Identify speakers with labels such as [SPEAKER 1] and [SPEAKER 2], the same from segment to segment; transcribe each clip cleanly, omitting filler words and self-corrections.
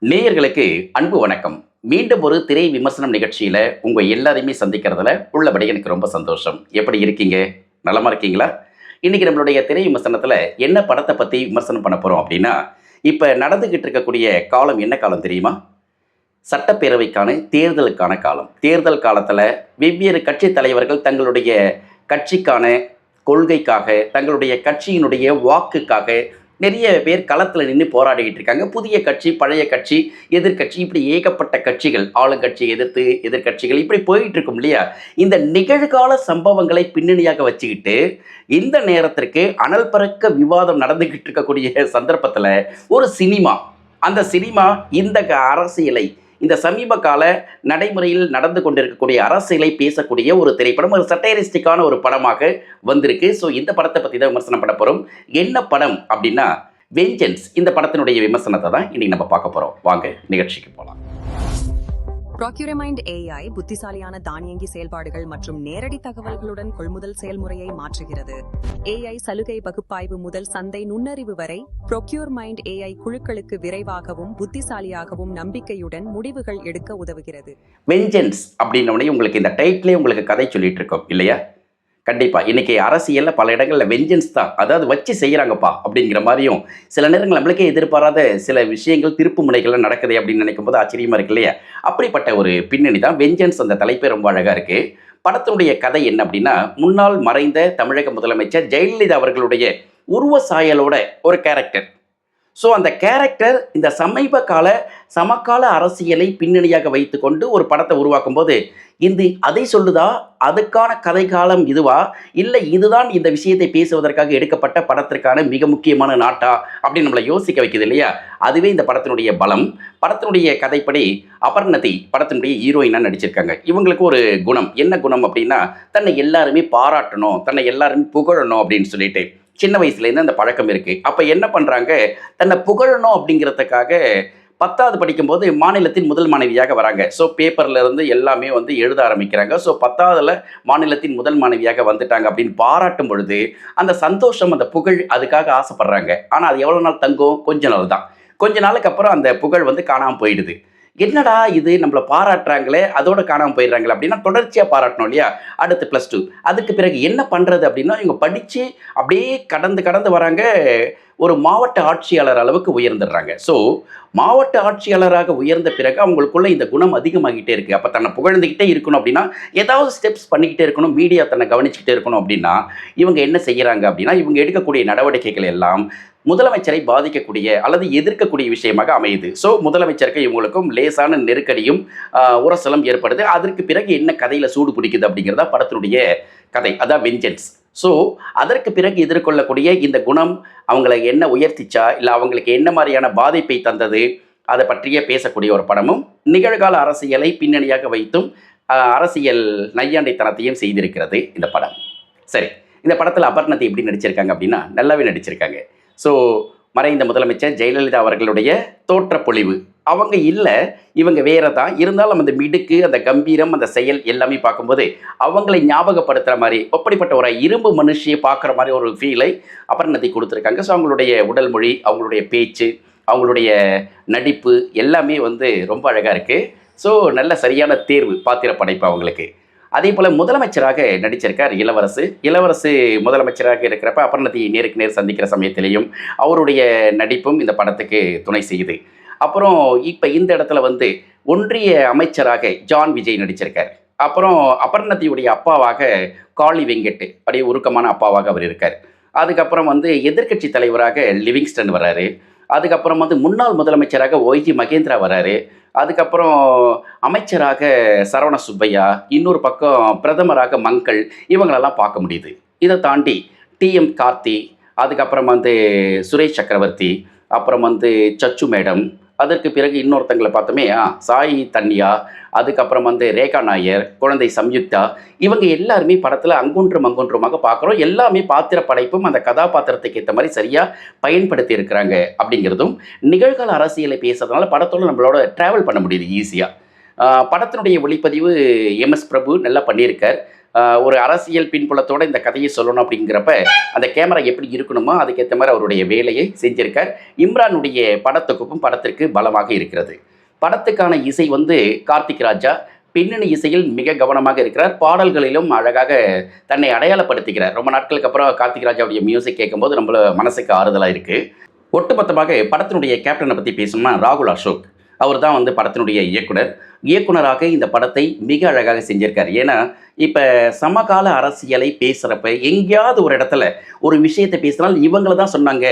[SPEAKER 1] நேயர்களுக்கு அன்பு வணக்கம். மீண்டும் ஒரு திரை விமர்சனம் நிகழ்ச்சியில உங்க எல்லாரையுமே சந்திக்கிறதுல உள்ளபடி எனக்கு ரொம்ப சந்தோஷம். எப்படி இருக்கீங்க? நலமா இருக்கீங்களா? இன்னைக்கு நம்மளுடைய திரை விமர்சனத்துல என்ன படத்தை பத்தி விமர்சனம் பண்ண போறோம் அப்படின்னா, இப்ப நடந்துகிட்டு இருக்கக்கூடிய காலம் என்ன காலம் தெரியுமா? சட்டப்பேரவைக்கான தேர்தலுக்கான காலம். தேர்தல் காலத்துல வெவ்வேறு கட்சி தலைவர்கள் தங்களுடைய கட்சிக்கான கொள்கைக்காக, தங்களுடைய கட்சியினுடைய வாக்குக்காக நிறைய பேர் களத்துல நின்னு போராடிக்கிட்டு இருக்காங்க. புதிய கட்சி, பழைய கட்சி, எதிர்க்கட்சி இப்படி ஏகப்பட்ட கட்சிகள், ஆளுங்கட்சியை எதிர்த்து எதிர்க்கட்சிகள் இப்படி போயிட்டு இருக்கும் இல்லையா? இந்த நிகழ்கால சம்பவங்களை பின்னணியாக வச்சுக்கிட்டு, இந்த நேரத்திற்கு அனல் பறக்க விவாதம் நடந்துகிட்டு இருக்கக்கூடிய சந்தர்ப்பத்துல ஒரு சினிமா, அந்த சினிமா இந்த அரசியலை, இந்த சமீப கால நடைமுறையில் நடந்து கொண்டிருக்கக்கூடிய அரசியலை பேசக்கூடிய ஒரு திரைப்படம். ஒரு சட்டைரிஸ்டிக்கான ஒரு படமாக வந்திருக்கு. ஸோ இந்த படத்தை பற்றி தான் விமர்சனம் பண்ண போகிறோம். என்ன படம் அப்படின்னா வெஞ்சன்ஸ். இந்த படத்தினுடைய விமர்சனத்தை தான் இன்னைக்கு நம்ம பார்க்க போகிறோம். வாங்க நிகழ்ச்சிக்கு போகலாம்.
[SPEAKER 2] ப்ராக்யூரமைண்ட் ஏஐ புத்திசாலியான தானியங்கி செயல்பாடுகள் மற்றும் நேரடி தகவல்களுடன் கொள்முதல் செயல்முறையை மாற்றுகிறது. ஏஐ சலுகை பகுப்பாய்வு முதல் சந்தை நுண்ணறிவு வரை ப்ரொக்யூர்மைண்ட் ஏஐ குழுக்களுக்கு விரைவாகவும் புத்திசாலியாகவும் நம்பிக்கையுடன் முடிவுகள் எடுக்க உதவுகிறது.
[SPEAKER 1] வெஞ்சன்ஸ் அப்படின்னோடனே உங்களுக்கு இந்த டைட்டிலே உங்களுக்கு கதை சொல்லிட்டு இருக்கோம் இல்லையா? கண்டிப்பா. இன்னைக்கு அரசியல்ல பல இடங்கள்ல வெஞ்சன்ஸ் தான். அதாவது வச்சு செய்றாங்கப்பா அப்படிங்கிற மாரியும், சில நேரங்கள் நம்மளுக்கே எதிர்பாராத சில விஷயங்கள், திருப்பு முனைகள்லாம் நடக்குதே அப்படின்னு நினைக்கும்போது ஆச்சரியமா இருக்கு இல்லையா? அப்படிப்பட்ட ஒரு பின்னணி தான் வெஞ்சன்ஸ். அந்த தலைப்பே ரொம்ப அழகா இருக்கு. படத்தினுடைய கதை என்ன அப்படின்னா, முன்னாள் மறைந்த தமிழக முதலமைச்சர் ஜெயலலிதா அவர்களுடைய உருவ சாயலோட ஒரு கேரக்டர். ஸோ அந்த கேரக்டர் இந்த சமீப கால சமகால அரசியலை பின்னணியாக வைத்துக்கொண்டு ஒரு படத்தை உருவாக்கும் போது, இது அதை சொல்லுதா? அதுக்கான கதை காலம் இதுவா? இல்லை இதுதான் இந்த விஷயத்தை பேசுவதற்காக எடுக்கப்பட்ட படத்திற்கான மிக முக்கியமான நாட்டா? அப்படின்னு நம்மளை யோசிக்க வைக்குது இல்லையா? அதுவே இந்த படத்தினுடைய பலம். படத்தினுடைய கதைப்படி அபர்ணதி படத்தினுடைய ஹீரோயினாக நடிச்சிருக்காங்க. இவங்களுக்கு ஒரு குணம். என்ன குணம் அப்படின்னா, தன்னை எல்லாருமே பாராட்டணும், தன்னை எல்லாருமே புகழணும் அப்படின்னு சொல்லிட்டு சின்ன வயசுலேருந்து அந்த பழக்கம் இருக்குது. அப்போ என்ன பண்ணுறாங்க, தன்னை புகழணும் அப்படிங்கிறதுக்காக 10வது படிக்கும்போது மாநிலத்தின் முதல் மாணவியாக வராங்க. ஸோ பேப்பர்ல இருந்து எல்லாமே வந்து எழுத ஆரம்பிக்கிறாங்க. ஸோ 10வதுல மாநிலத்தின் முதல் மாணவியாக வந்துட்டாங்க அப்படின்னு பாராட்டும் பொழுது, அந்த சந்தோஷம், அந்த புகழ் அதுக்காக ஆசைப்படுறாங்க. ஆனால் அது எவ்வளோ நாள் தங்கும்? கொஞ்ச நாள் தான். கொஞ்ச நாளுக்கு அப்புறம் அந்த புகழ் வந்து காணாமல் போயிடுது. என்னடா இது நம்மளை பாராட்டுறாங்களே, அதோட காணாமல் போயிடுறாங்களே அப்படின்னா, தொடர்ச்சியாக பாராட்டணும் இல்லையா? அடுத்து +2. அதுக்கு பிறகு என்ன பண்ணுறது அப்படின்னா, இவங்க படித்து அப்படியே கடந்து கடந்து வராங்க. ஒரு மாவட்ட ஆட்சியாளர் அளவுக்கு உயர்ந்துடுறாங்க. ஸோ மாவட்ட ஆட்சியாளராக உயர்ந்த பிறகு அவங்களுக்குள்ள இந்த குணம் அதிகமாகிட்டே இருக்குது. அப்போ தன்னை புகழ்ந்துக்கிட்டே இருக்கணும் அப்படின்னா, ஏதாவது ஸ்டெப்ஸ் பண்ணிக்கிட்டே இருக்கணும், மீடியா தன்னை கவனிச்சுக்கிட்டே இருக்கணும் அப்படின்னா, இவங்க என்ன செய்கிறாங்க அப்படின்னா, இவங்க எடுக்கக்கூடிய நடவடிக்கைகள் எல்லாம் முதலமைச்சரை பாதிக்கக்கூடிய அல்லது எதிர்க்கக்கூடிய விஷயமாக அமையுது. ஸோ முதலமைச்சருக்கு இவங்களுக்கும் லேசான நெருக்கடியும் உரசலும் ஏற்படுது. அதற்கு பிறகு என்ன கதையில் சூடு பிடிக்குது அப்படிங்கிறதா படத்தினுடைய கதை. அதான் வெஞ்சன்ஸ். ஸோ அதற்கு பிறகு எதிர்கொள்ளக்கூடிய இந்த குணம் அவங்களை என்ன உயர்த்திச்சா, இல்லை அவங்களுக்கு என்ன மாதிரியான பாதிப்பை தந்தது, அதை பற்றிய பேசக்கூடிய ஒரு படமும், நிகழ்கால அரசியலை பின்னணியாக வைத்தும் அரசியல் நையாண்டித்தனத்தையும் செய்திருக்கிறது இந்த படம். சரி, இந்த படத்தில் அபர்ணதி எப்படி நடிச்சிருக்காங்க அப்படின்னா, நல்லாவே நடிச்சிருக்காங்க. ஸோ மறைந்த முதலமைச்சர் ஜெயலலிதா அவர்களுடைய தோற்றப்பொழிவு அவங்க இல்லை, இவங்க வேற தான். இருந்தாலும் அந்த மிடுக்கு, அந்த கம்பீரம், அந்த செயல் எல்லாமே பார்க்கும்போது அவங்களை ஞாபகப்படுத்துகிற மாதிரி, அப்படிப்பட்ட ஒரு இரும்பு மனுஷியை பார்க்குற மாதிரி ஒரு ஃபீலை அபர்ணதி கொடுத்துருக்காங்க. ஸோ அவங்களுடைய உடல் மொழி, அவங்களுடைய பேச்சு, அவங்களுடைய நடிப்பு எல்லாமே வந்து ரொம்ப அழகாக இருக்குது. ஸோ நல்ல சரியான தேர்வு, பாத்திர படைப்பு அவங்களுக்கு. அதே போல் முதலமைச்சராக நடிச்சிருக்கார் இளவரசு. இளவரசு முதலமைச்சராக இருக்கிறப்ப அபர்ணதியை நேருக்கு நேர் சந்திக்கிற சமயத்திலையும் அவருடைய நடிப்பும் இந்த படத்துக்கு துணை செய்யுது. அப்புறம் இப்போ இந்த இடத்துல வந்து ஒன்றிய அமைச்சராக ஜான் விஜய் நடிச்சிருக்கார். அப்புறம் அபர்ணதியுடைய அப்பாவாக காளி வெங்கட், அப்படியே உருக்கமான அப்பாவாக அவர் இருக்கார். அதுக்கப்புறம் வந்து எதிர்க்கட்சி தலைவராக லிவிங்ஸ்டன் வர்றாரு. அதுக்கப்புறம் வந்து முன்னாள் முதலமைச்சராக ஒய்ஜி மகேந்திரா வர்றாரு. அதுக்கப்புறம் அமைச்சராக சரவண சுப்பையா, இன்னொரு பக்கம் பிரதமராக மங்கள், இவங்களெல்லாம் பார்க்க முடியுது. இதை தாண்டி டிஎம் கார்த்தி, அதுக்கப்புறம் வந்து சுரேஷ் சக்கரவர்த்தி, அப்புறம் வந்து சச்சு மேடம், அதற்கு பிறகு இன்னொருத்தங்களை பார்த்தோமே சாய் தன்யா, அதுக்கப்புறம் வந்து ரேகா நாயர், குழந்தை சம்யுக்தா, இவங்க எல்லாருமே படத்தில் அங்கொன்றும் அங்கொன்றுமாக பார்க்குறோம். எல்லாமே பாத்திர படைப்பும் அந்த கதாபாத்திரத்துக்கு ஏற்ற மாதிரி சரியாக பயன்படுத்தி இருக்கிறாங்க. அப்படிங்கிறதும் நிகழ்கால அரசியலை பேசுறதுனால படத்தோடு நம்மளோட ட்ராவல் பண்ண முடியுது ஈஸியாக. படத்தினுடைய ஒளிப்பதிவு எம்எஸ் பிரபு நல்லா பண்ணியிருக்கார். ஒரு அரசியல் பின்புலத்தோட இந்த கதையை சொல்லணும் அப்படிங்கிறப்ப அந்த கேமரா எப்படி இருக்கணுமோ அதுக்கேற்ற மாதிரி அவருடைய வேலையை செஞ்சிருக்கார். இம்ரானுடைய படத்துக்கும் படத்திற்கு பலமாக இருக்கிறது. படத்துக்கான இசை வந்து கார்த்திக் ராஜா பின்னணி இசையில் மிக கவனமாக இருக்கிறார். பாடல்களிலும் அழகாக தன்னை அடையாளப்படுத்திக்கிறார். ரொம்ப நாட்களுக்கு அப்புறம் கார்த்திக் ராஜாவுடைய மியூசிக் கேட்கும்போது நம்மள மனசுக்கு ஆறுதலாக இருக்குது. ஒட்டுமொத்தமாக படத்தினுடைய கேப்டனை பற்றி பேசணும்னா ராகுல் அசோக் அவர் தான் வந்து படத்தினுடைய இயக்குனராக இந்த படத்தை மிக அழகாக செஞ்சிருக்கார். ஏன்னா இப்போ சமகால அரசியலை பேசுகிறப்ப எங்கேயாவது ஒரு இடத்துல ஒரு விஷயத்தை பேசினால் இவங்கள தான் சொன்னாங்க,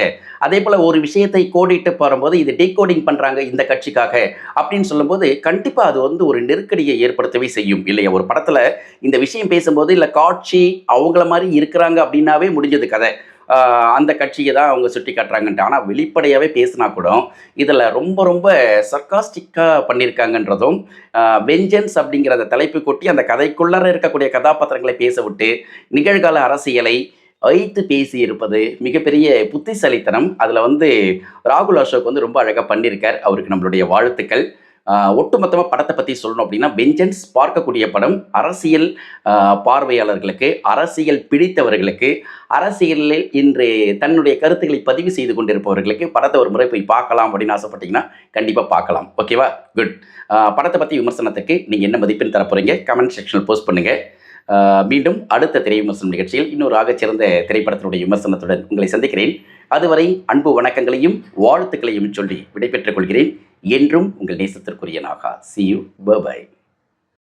[SPEAKER 1] அதே போல் ஒரு விஷயத்தை கோடிட்டு போகும்போது இது டீகோடிங் பண்ணுறாங்க இந்த கட்சிக்காக அப்படின்னு சொல்லும்போது கண்டிப்பாக அது வந்து ஒரு நெருக்கடியை ஏற்படுத்தவே செய்யும் இல்லையா. ஒரு படத்தில் இந்த விஷயம் பேசும்போது இல்லை காட்சி அவங்கள மாதிரி இருக்கிறாங்க அப்படின்னாவே முடிஞ்சது கதை. அந்த கட்சியை தான் அவங்க சுட்டி காட்டுறாங்கன்ட்டு. ஆனால் வெளிப்படையாகவே பேசினா கூட இதில் ரொம்ப ரொம்ப சர்க்காஸ்டிக்காக பண்ணியிருக்காங்கன்றதும் வெஞ்சன்ஸ் அப்படிங்கிற அந்த தலைப்பு கொட்டி அந்த கதைக்குள்ளார இருக்கக்கூடிய கதாபாத்திரங்களை பேச விட்டு நிகழ்கால அரசியலை வைத்து பேசி இருப்பது மிகப்பெரிய புத்திசாலித்தனம். அதில் வந்து ராகுல் அசோக் வந்து ரொம்ப அழகாக பண்ணியிருக்கார். அவருக்கு நம்மளுடைய வாழ்த்துக்கள். ஒட்டுமொத்தமாக படத்தை பற்றி சொல்லணும் அப்படின்னா வெஞ்சன்ஸ் பார்க்கக்கூடிய படம். அரசியல் பார்வையாளர்களுக்கு, அரசியல் பிடித்தவர்களுக்கு, அரசியலில் இன்று தன்னுடைய கருத்துக்களை பதிவு செய்து கொண்டிருப்பவர்களுக்கு படத்தை ஒரு முறை போய் பார்க்கலாம் அப்படின்னு ஆசைப்பட்டீங்கன்னா கண்டிப்பாக பார்க்கலாம். ஓகேவா? குட். படத்தை பற்றி விமர்சனத்துக்கு நீங்கள் என்ன மதிப்பெண் தர போகிறீங்க கமெண்ட் செக்ஷனில் போஸ்ட் பண்ணுங்கள். மீண்டும் அடுத்த திரை விமர்சனம் நிகழ்ச்சியில் இன்னொரு ஆகச்சிறந்த திரைப்படத்தினுடைய விமர்சனத்துடன் உங்களை சந்திக்கிறேன். அதுவரை அன்பு வணக்கங்களையும் வாழ்த்துக்களையும் சொல்லி விடைபெற்றுக் கொள்கிறேன். என்றும் உங்கள் நேசத்திற்குரிய Naga. See you. Bye bye.